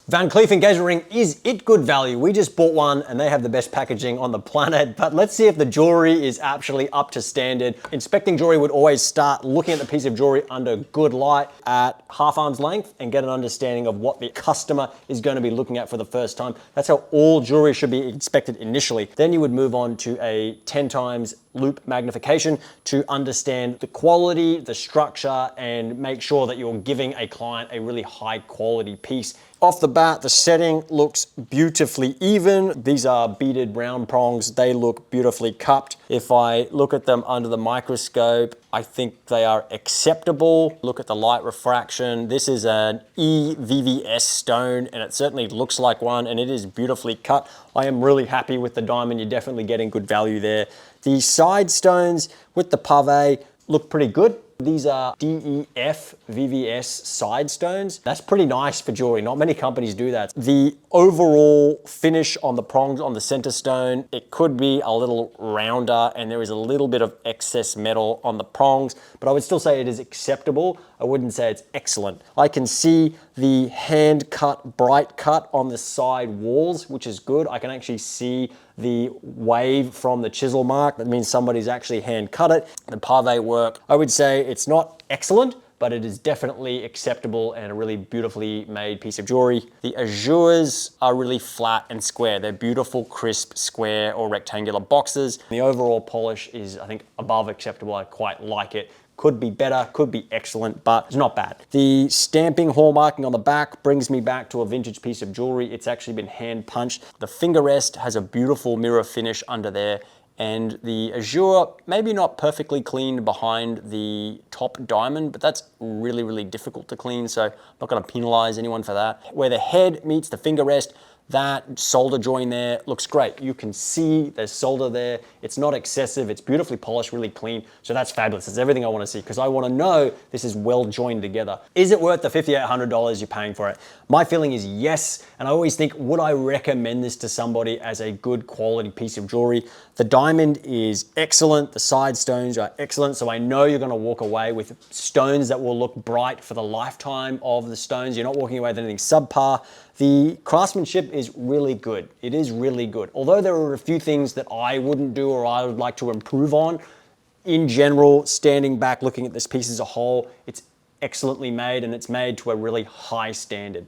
Van Cleef engagement ring, is it good value? We just bought one and they have the best packaging on the planet, but let's see if the jewelry is actually up to standard. Inspecting jewelry would always start looking at the piece of jewelry under good light at half arm's length and get an understanding of what the customer is going to be looking at for the first time. That's how all jewelry should be inspected initially. Then you would move on to a 10 times loop magnification to understand the quality, the structure, and make sure that you're giving a client a really high quality piece. Off the bat, the setting looks beautifully even. These are beaded round prongs. They look beautifully cupped. If I look at them under the microscope, I think they are acceptable. Look at the light refraction. This is an EVVS stone, and it certainly looks like one, and it is beautifully cut. I am really happy with the diamond. You're definitely getting good value there. The side stones with the pave look pretty good. These are DEF VVS side stones. That's pretty nice for jewelry. Not many companies do that. The overall finish on the prongs on the center stone, it could be a little rounder and there is a little bit of excess metal on the prongs, but I would still say it is acceptable. I wouldn't say it's excellent. I can see the hand cut, bright cut on the side walls, which is good. I can actually see the wave from the chisel mark. That means somebody's actually hand cut it. The pave work, I would say it's not excellent, but it is definitely acceptable and a really beautifully made piece of jewelry. The azures are really flat and square. They're beautiful, crisp, square or rectangular boxes. The overall polish is, I think, above acceptable. I quite like it. Could be better, could be excellent, but it's not bad. The stamping hallmarking on the back brings me back to a vintage piece of jewelry. It's actually been hand punched. The finger rest has a beautiful mirror finish under there, and the azure, maybe not perfectly cleaned behind the top diamond, but that's really, really difficult to clean, so I'm not gonna penalize anyone for that. Where the head meets the finger rest, that solder join there looks great. You can see there's solder there. It's not excessive. It's beautifully polished, really clean. So that's fabulous. That's everything I want to see because I want to know this is well joined together. Is it worth the $5,800 you're paying for it? My feeling is yes. And I always think, would I recommend this to somebody as a good quality piece of jewelry? The diamond is excellent. The side stones are excellent. So I know you're going to walk away with stones that will look bright for the lifetime of the stones. You're not walking away with anything subpar. The craftsmanship is really good. It is really good. Although there are a few things that I wouldn't do or I would like to improve on, in general, standing back, looking at this piece as a whole, it's excellently made and it's made to a really high standard.